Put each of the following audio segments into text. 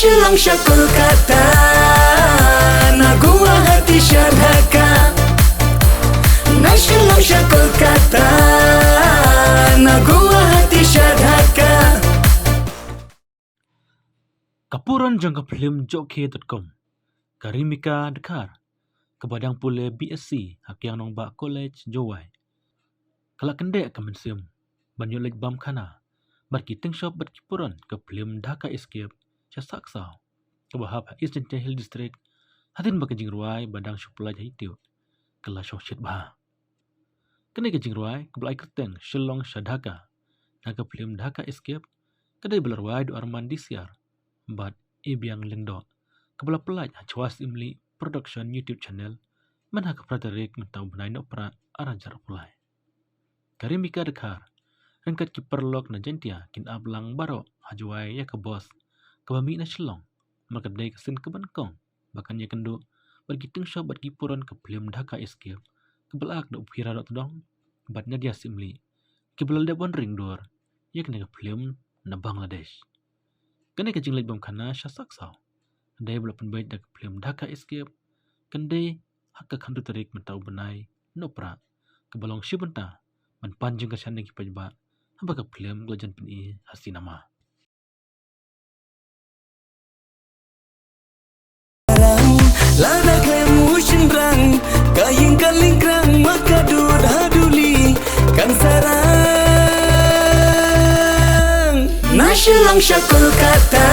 Nashilong siya Kolkata, naguwahati siya Dhaka. Nashilong siya Kolkata, naguwahati siya Dhaka. Kapuran jangka film jokhe.com Karimika Dekar Kebadang pule BSc Hakyang Nongba College Jowai Kalak kendek kemensium Banyo lek bam kana Barkiting shop berkipuran ke film Dhaka Escape Syasaksau Kebahap Eastern Hill District Hatin bakajing ruai badang syuplaj hitiu Kela syoksyet bah Kene kajing ruai kebelai keteng Shillong Syadhaka Naga film Dhaka Escape Kedai belerwai du arman disiar Bat ibiang lengdok Kebela pelaj Chwas Imli Production YouTube channel Manha kepratarik mentau benai nok pra arajar pulai Karimika Dekar Rengkat kiperlok na jentia kin ablang baro hajuai ya ke bos Kebami na Shillong Makadai kesin kebankong Bahkan ya kenduk Bergiting syok bat kipuran ke film Dhaka Escape Kebelak dok upira dok tedong Batnya dia simli Kebelal debon ring dor Ya kena ke film na Bangladesh Kena kajing lek bam kana Syasaksau Dai belapan baik dak film Dhaka Escape Kendai hak kandu tarik mentau benai nopra kebalong syubenta man panjang kesan lagi pajba hamba ke film gelajan peni hasi nama Lana klemu shinrang Kaying kalingkrang maka dur haduli Kan sarang Nashilong siya Kolkata,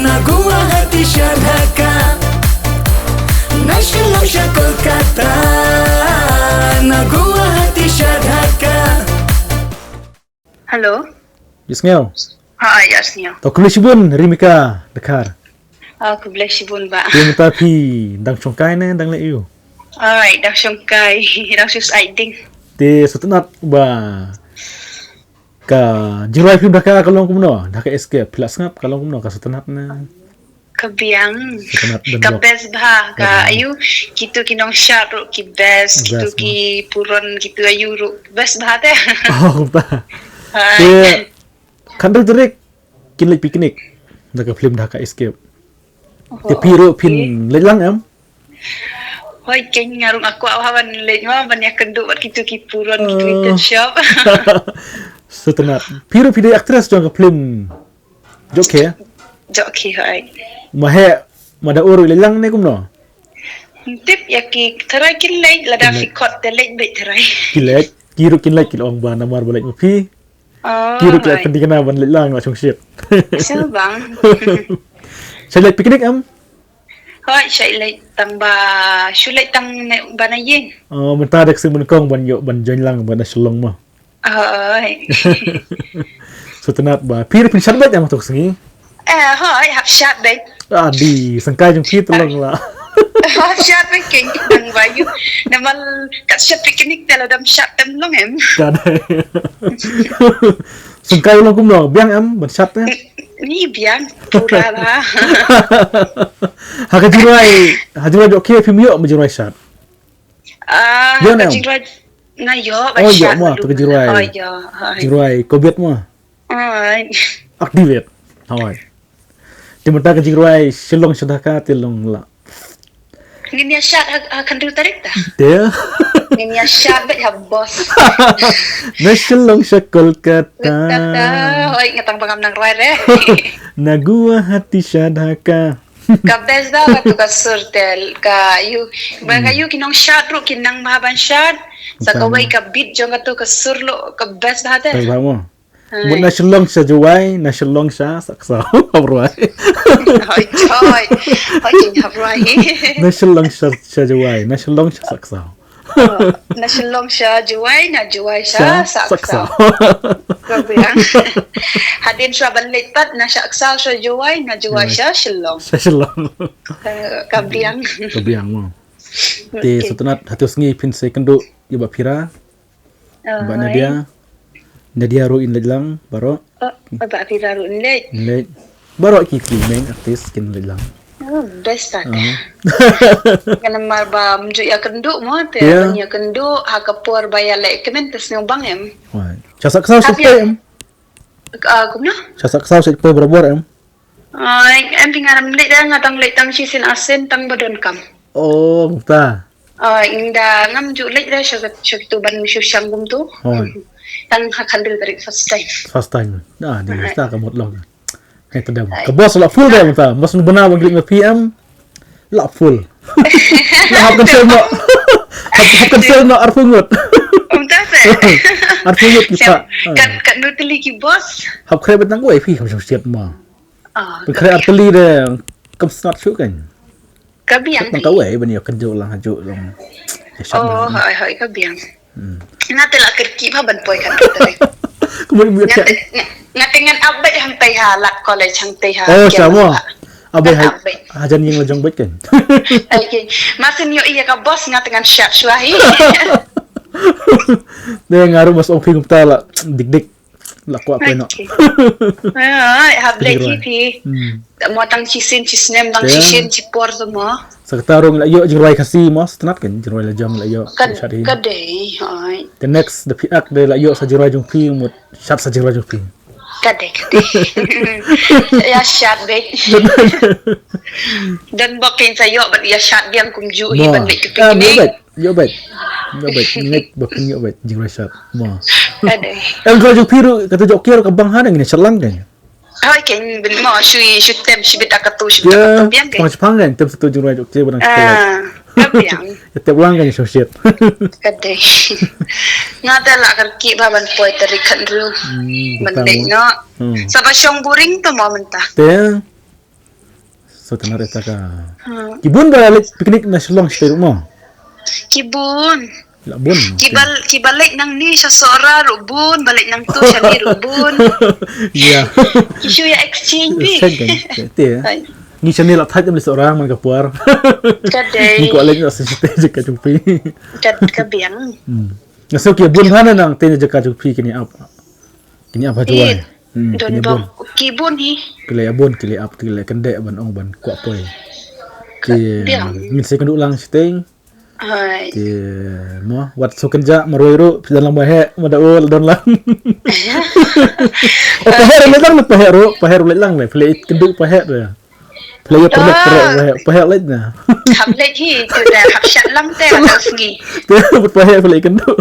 naguwahati siya Dhaka. Nashilong siya Kolkata, naguwahati siya Dhaka. Hello. Yasngel Hi, Yasnya. to kulishibun Rimika Dekar Aku boleh sibun ba. Dia minta pi dang chongkai ne dang le yu Alright, dah syongkai, dah sus aiding. te sutunat ba ka jirai film Dhaka kalong kumno Dhaka Escape pilak sengap kalong kumno ka sutunat na Kebiang. sutunat dan Ka blok best bah, ka ayu kitu kinong shot ru ki best, kitu Best, ki puron kitu ayu ru best bah teh. oh ta Hai. te kandu tarik kinlek piknik Dhaka film Dhaka Escape te piro pin lelang am Hoi keng ngarung aku awan lej ma banyak kenduk buat kitu ki puron kitu itu shop. setenat piro pide aktris jong ke film jokhe Jok ki hai. mahe mada uru lelang ne kumno Tip ya ki terai kin lej lada fikot te lej bet terai. kilek kiru kinlek kilong ba namar boleh mapi Oh. kiru kilek penting kena ban lelang la chong shit Sao bang? saya lihat piknik am Hoi saya lej tamba syulai tang banayin. menta dek sing menkong ban yo ban join lang ban shalong ma Hoi. setenat ba piro pin sharbat am tok singi Hoi hap syat bet. di sangkai jong pi tolong la Hap syat bet keng nang bayu. Namal kat syat piknik dalam dam syat tem long em. kadai sangkai ulang kumno biang am ban shat ne Ni biang pura lah. Hajurai jokhe film yo majurai shat Yo, Nam. Kajing na yo Oh, ba yo, syat. ma, tu kajing ruai. Oh yo. Hoi. jurai kobet ma Hoi. activate hawai timenta ke jirai Shillong Syadhaka tilong la Ni ni syat akan tarik dah. dia Ni ni syat bet hab bos. na Shillong Sya Kolkata Hoi ngatang pangam nang ruai re. naguwahati Syadhaka Kabes dah waktu ka surtel ka you baga you kinong shot ru kinang mahaban shot sa kawai ka beat jong ka tu ka surlo ka best dah tak te. tahu buat na Shillong Sya Juwai na Shillong Sya Saksau abruai Hoi choy. Hoi king habrai. na Shillong Sya Juwai na Shillong Sya Saksau Na shilong siya juwai na juwai siya saksa. Kabiang. Hadin siya banlit pat na siya aksaw siya juwai na juwai siya shilong. Sya Shillong Kabiang. kebiang mo te setenat hatus ngi pin sekendo iba pira ba Nadia ru in ledlang baro Oh, ba pira ru nlet. led baro kiki main artis kin ledlang Best tak. Kana marba mju ya kenduk mo te Yeah. ya kenduk ha kapur baya le kementes no bang em. Wah, Cha saksau Tapi sekpai em. Kumna? Cha saksau sekpai berabor em. Em pingaram lệ ra ngatang lệ tang chisin asin tang badon kam. Oh, ta. Inda ngam ju lệ ra syag tu ban mishu syanggum tu. Hoi. Tang hakandil dari first time. First time. Di ta ka mot long. Hay tadam. Ka boss la full day ta. Boss benar bang na PM. La full. La hap kan sel no. Hap kan sel no arfungut. Umtase. Arfungut kita. Kat nutili ki boss. Hap kre betang ko fi kam siat ma. Pe kre arteli de kam start chu kan. Kabiang. Tang ka we ban yo kan jo lang haju long. Hai kabiang. Ngatela kerki pa ban poy kan kita. Kemudian buat Ngatingan update hang tay halak college hang tay ha. oh sama abai hajan yang lajang baik kan Okay. Masin yo iya ka boss ngatingan syat syuahi. dia ngaruh mas ong pingum tala dik la ko apa no Update hipi. Mo tang chisin chisnem tang chisin cipor semua. sekarang la yo jirai kasi mas tenat kan jirai lajang la yo Kadai. Hai. the next the piak de la yo sa jirai jung pi mut shat sa jirai jung pi Kadai. Ya syat be. Dan bakin sayo bat ya syat diang kumju hi ban lek kepikini. yo bet ngek bakin yo bet jirai shat ma Kadai. em jirai jung pi ru kata jok kira ke bang hanang ni selang kan Hai ken bin mo shui shutem shibit akatu shibit ya akatu biang ke. pang Jepang kan tem satu jirai jok kira Kabiang. tiap ulang kan shit Kadai. Ngata la kerki baban poy tari kanru. Mendek no. Saba syong buring tu mo mentah. Te so tenar eta ka kibun balik piknik na silong sa mo Kibun. la bun Kibalik nang ni sa sora rubun, balik nang tu sa ni rubun. ya Kishu ya exchange bi. kan te Hai. ni channel at hajam seorang man kapuar Kadai. ni ko alin sa site ka jumpi Kabiang. ngaso ki bun hana nang te jaka jumpi kini apa jual Don kini bun bok kibun hi. kile abon kile up kile kende ban ong ban ko apoy ki Biang. min se kan ulang siteng Hai. ki mo wat so kenja maroiro dalam bahe madaul don lang paher lang paher lang le play keduk paher ya play paher le na Hab lek hi tu dah hab syat lang te la sengi. but paher play keduk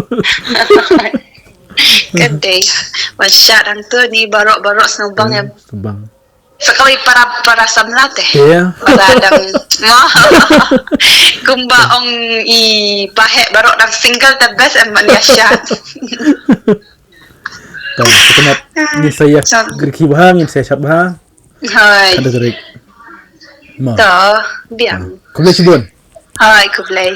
Kadai. Wasyat ang tu ni barok-barok snubang ya. subang Sekali para samlat eh. ya Baradang kumba ong i pahe barok dang single the best and malaysia. tahu kenat ni saya gerki bahang ni saya syat bahang Hai. ada gerik ma To biang. kuble sidon Hai kublai.